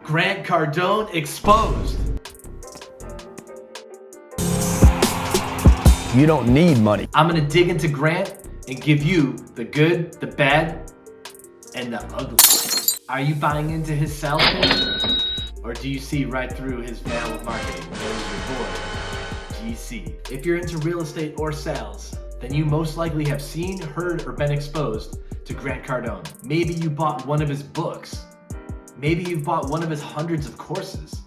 Grant Cardone exposed. You don't need money. I'm gonna dig into Grant and give you the good, the bad, and the ugly. Are you buying into his sales pitch? Or do you see right through his veil of marketing? There's your boy, GC. If you're into real estate or sales, then you most likely have seen, heard, or been exposed to Grant Cardone. Maybe you bought one of his books. Maybe you've bought one of his hundreds of courses.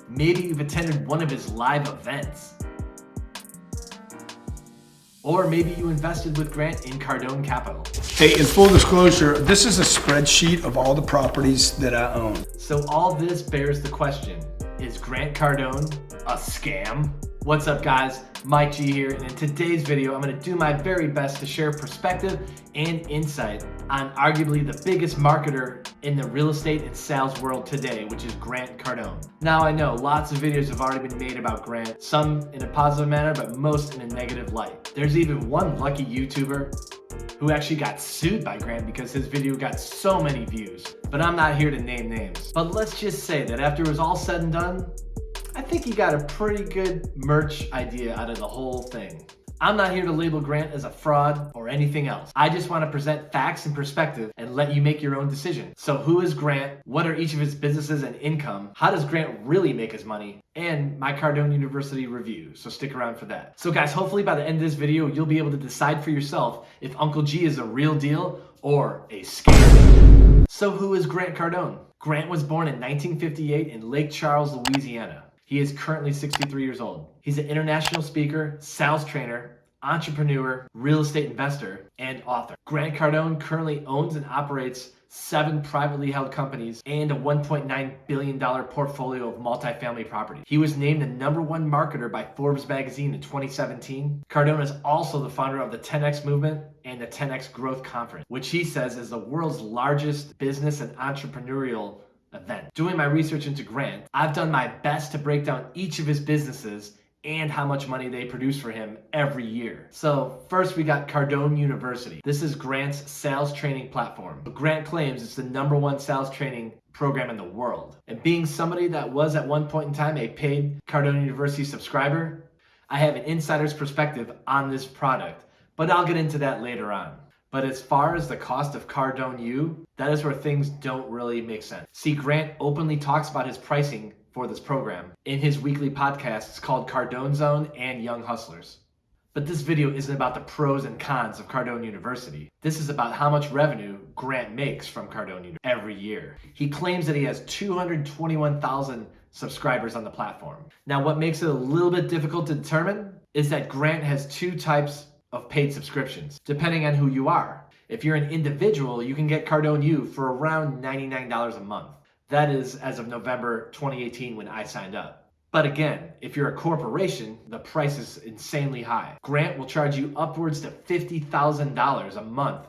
Maybe you've attended one of his live events. Or maybe you invested with Grant in Cardone Capital. Hey, in full disclosure, this is a spreadsheet of all the properties that I own. So all this bears the question, is Grant Cardone a scam? What's up guys, Mike G here, and in today's video I'm going to do my very best to share perspective and insight on arguably the biggest marketer in the real estate and sales world today, which is Grant Cardone. Now I know lots of videos have already been made about Grant, some in a positive manner, but most in a negative light. There's even one lucky YouTuber who actually got sued by Grant because his video got so many views. But I'm not here to name names. But let's just say that after it was all said and done, I think he got a pretty good merch idea out of the whole thing. I'm not here to label Grant as a fraud or anything else. I just want to present facts and perspective and let you make your own decision. So who is Grant? What are each of his businesses and income? How does Grant really make his money? And my Cardone University review, so stick around for that. So guys, hopefully by the end of this video, you'll be able to decide for yourself if Uncle G is a real deal or a scam. So who is Grant Cardone? Grant was born in 1958 in Lake Charles, Louisiana. He is currently 63 years old. He's an international speaker, sales trainer, entrepreneur, real estate investor, and author. Grant Cardone currently owns and operates 7 privately held companies and a $1.9 billion portfolio of multifamily property. He was named the #1 marketer by Forbes magazine in 2017. Cardone is also the founder of the 10X movement and the 10X Growth Conference, which he says is the world's largest business and entrepreneurial event. Doing my research into Grant, I've done my best to break down each of his businesses and how much money they produce for him every year. So first we got Cardone University. This is Grant's sales training platform. Grant claims it's the #1 sales training program in the world. And being somebody that was at one point in time a paid Cardone University subscriber, I have an insider's perspective on this product, but I'll get into that later on. But as far as the cost of Cardone U, that is where things don't really make sense. See, Grant openly talks about his pricing for this program in his weekly podcasts called Cardone Zone and Young Hustlers. But this video isn't about the pros and cons of Cardone University. This is about how much revenue Grant makes from Cardone University every year. He claims that he has 221,000 subscribers on the platform. Now, what makes it a little bit difficult to determine is that Grant has 2 types of paid subscriptions, depending on who you are. If you're an individual, you can get Cardone U for around $99 a month. That is as of November 2018 when I signed up. But again, if you're a corporation, the price is insanely high. Grant will charge you upwards to $50,000 a month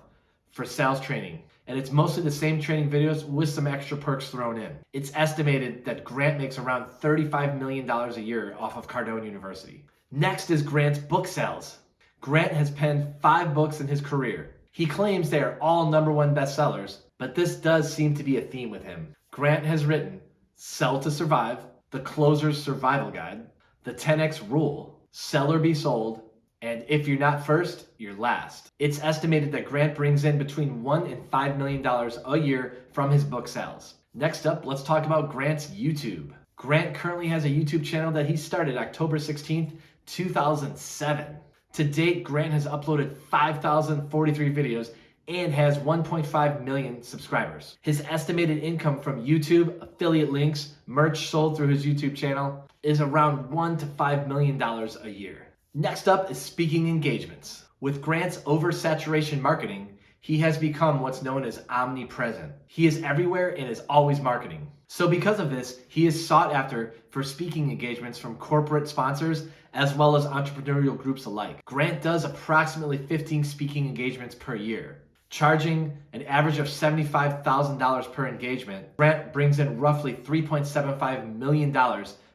for sales training. And it's mostly the same training videos with some extra perks thrown in. It's estimated that Grant makes around $35 million a year off of Cardone University. Next is Grant's book sales. Grant has penned 5 books in his career. He claims they are all #1 bestsellers, but this does seem to be a theme with him. Grant has written Sell to Survive, The Closer's Survival Guide, The 10X Rule, Sell or Be Sold, and If You're Not First, You're Last. It's estimated that Grant brings in between $1 and $5 million a year from his book sales. Next up, let's talk about Grant's YouTube. Grant currently has a YouTube channel that he started October 16th, 2007. To date, Grant has uploaded 5,043 videos and has 1.5 million subscribers. His estimated income from YouTube, affiliate links, merch sold through his YouTube channel is around $1 to $5 million a year. Next up is speaking engagements. With Grant's oversaturation marketing, he has become what's known as omnipresent. He is everywhere and is always marketing. So because of this, he is sought after for speaking engagements from corporate sponsors as well as entrepreneurial groups alike. Grant does approximately 15 speaking engagements per year. Charging an average of $75,000 per engagement, Grant brings in roughly $3.75 million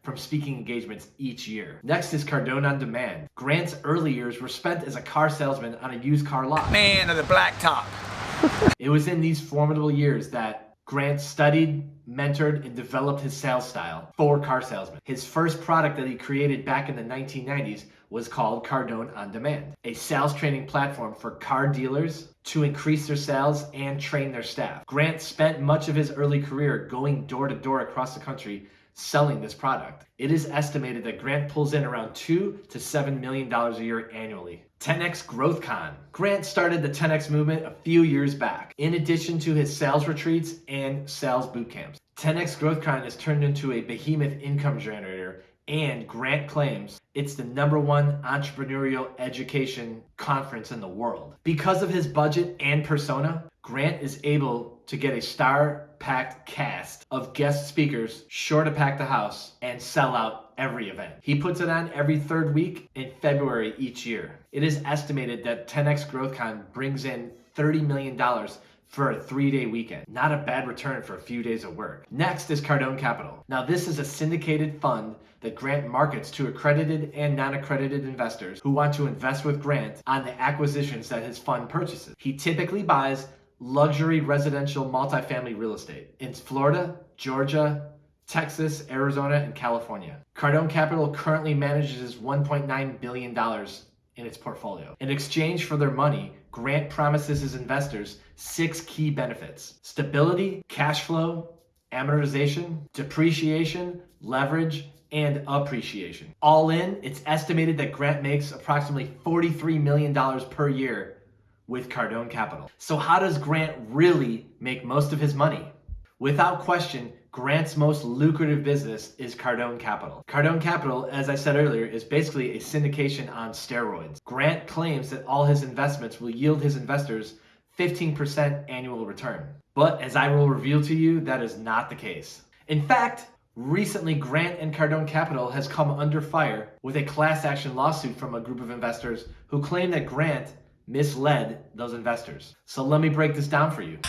from speaking engagements each year. Next is Cardone On Demand. Grant's early years were spent as a car salesman on a used car lot. Man of the blacktop. It was in these formidable years that Grant studied, mentored and developed his sales style for car salesmen. His first product that he created back in the 1990s was called Cardone On Demand, a sales training platform for car dealers to increase their sales and train their staff. Grant spent much of his early career going door to door across the country selling this product. It is estimated that Grant pulls in around $2 to $7 million a year annually. 10X Growth Con. Grant started the 10X movement a few years back, in addition to his sales retreats and sales boot camps. 10X Growth Con has turned into a behemoth income generator, and Grant claims it's the #1 entrepreneurial education conference in the world. Because of his budget and persona, Grant is able to get a star-packed cast of guest speakers, sure to pack the house, and sell out every event. He puts it on every third week in February each year. It is estimated that 10X Growth Con brings in $30 million for a 3-day weekend. Not a bad return for a few days of work. Next is Cardone Capital. Now this is a syndicated fund that Grant markets to accredited and non-accredited investors who want to invest with Grant on the acquisitions that his fund purchases. He typically buys luxury residential multifamily real estate in Florida, Georgia, Texas, Arizona, and California. Cardone Capital currently manages $1.9 billion in its portfolio. In exchange for their money, Grant promises his investors 6 key benefits: stability, cash flow, amortization, depreciation, leverage, and appreciation. All in, it's estimated that Grant makes approximately $43 million per year with Cardone Capital. So how does Grant really make most of his money? Without question, Grant's most lucrative business is Cardone Capital. Cardone Capital, as I said earlier, is basically a syndication on steroids. Grant claims that all his investments will yield his investors 15% annual return. But as I will reveal to you, that is not the case. In fact, recently Grant and Cardone Capital has come under fire with a class action lawsuit from a group of investors who claim that Grant misled those investors. So let me break this down for you.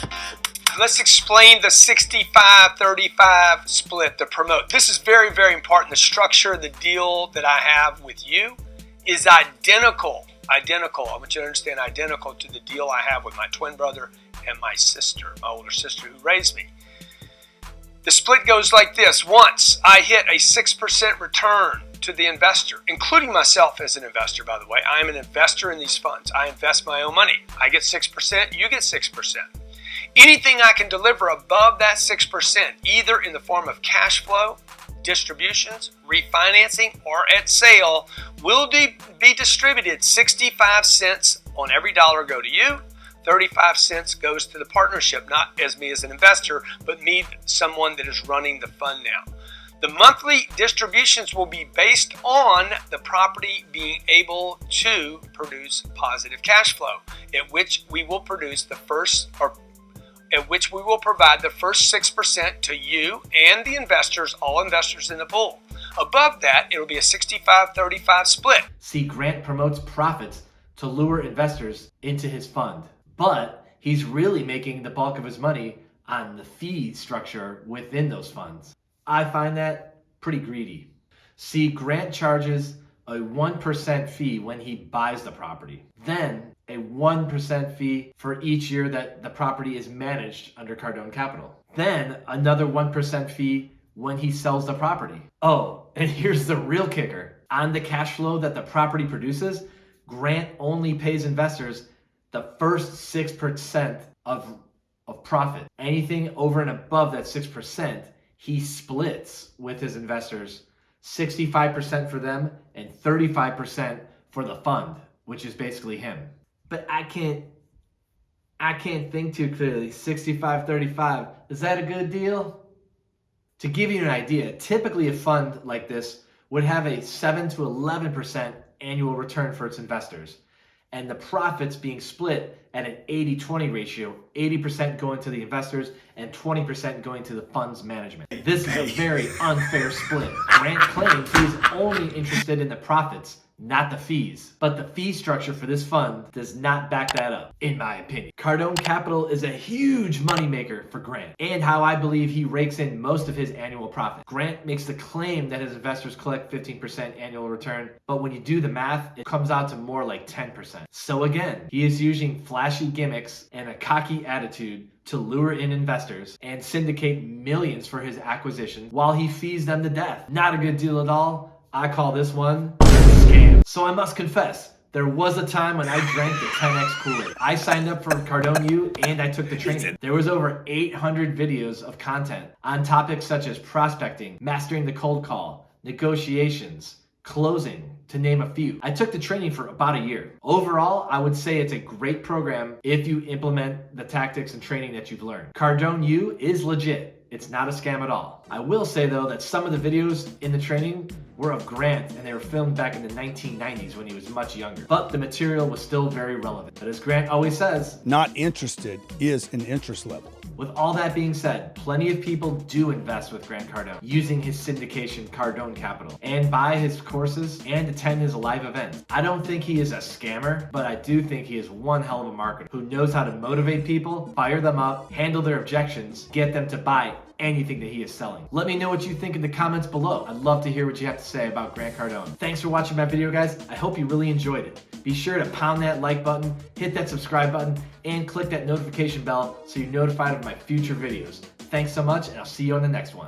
Let's explain the 65-35 split, the promote. This is very, very important. The structure of the deal that I have with you is identical. I want you to understand, identical to the deal I have with my twin brother and my sister, my older sister who raised me. The split goes like this. Once I hit a 6% return to the investor, including myself as an investor, by the way. I am an investor in these funds. I invest my own money. I get 6%, you get 6%. Anything I can deliver above that 6%, either in the form of cash flow, distributions, refinancing, or at sale, will be distributed 65 cents on every dollar go to you. 35 cents goes to the partnership, not as me as an investor, but me, someone that is running the fund now. The monthly distributions will be based on the property being able to produce positive cash flow, at which we will produce the first, or at which we will provide the first 6% to you and the investors, all investors in the pool. Above that, it'll be a 65-35 split. See, Grant promotes profits to lure investors into his fund, but he's really making the bulk of his money on the fee structure within those funds. I find that pretty greedy. See, Grant charges a 1% fee when he buys the property, then a 1% fee for each year that the property is managed under Cardone Capital, then another 1% fee when he sells the property. Oh, and here's the real kicker. On the cash flow that the property produces, Grant only pays investors the first 6% of profit. Anything over and above that 6%, he splits with his investors, 65% for them and 35% for the fund, which is basically him. But I can't think too clearly. 65-35, is that a good deal? To give you an idea, typically a fund like this would have a 7 to 11% annual return for its investors, and the profits being split at an 80-20 ratio, 80% going to the investors and 20% going to the fund's management. This is a very unfair split. Grant claims he's only interested in the profits, not the fees. But the fee structure for this fund does not back that up, in my opinion. Cardone Capital is a huge moneymaker for Grant, and how I believe he rakes in most of his annual profit. Grant makes the claim that his investors collect 15% annual return, but when you do the math, it comes out to more like 10%. So again, he is using flat flashy gimmicks and a cocky attitude to lure in investors and syndicate millions for his acquisition while he fees them to death. Not a good deal at all. I call this one a scam. So I must confess, there was a time when I drank the 10x Kool-Aid. I signed up for Cardone U and I took the training. There was over 800 videos of content on topics such as prospecting, mastering the cold call, negotiations, closing, to name a few. I took the training for about a year. Overall, I would say it's a great program if you implement the tactics and training that you've learned. Cardone U is legit. It's not a scam at all. I will say though that some of the videos in the training were of Grant and they were filmed back in the 1990s when he was much younger. But the material was still very relevant. But as Grant always says, not interested is an interest level. With all that being said, plenty of people do invest with Grant Cardone using his syndication Cardone Capital and buy his courses and attend his live events. I don't think he is a scammer, but I do think he is one hell of a marketer who knows how to motivate people, fire them up, handle their objections, get them to buy anything that he is selling. Let me know what you think in the comments below. I'd love to hear what you have to say about Grant Cardone. Thanks for watching my video, guys. I hope you really enjoyed it. Be sure to pound that like button, hit that subscribe button, and click that notification bell so you're notified of my future videos. Thanks so much, and I'll see you on the next one.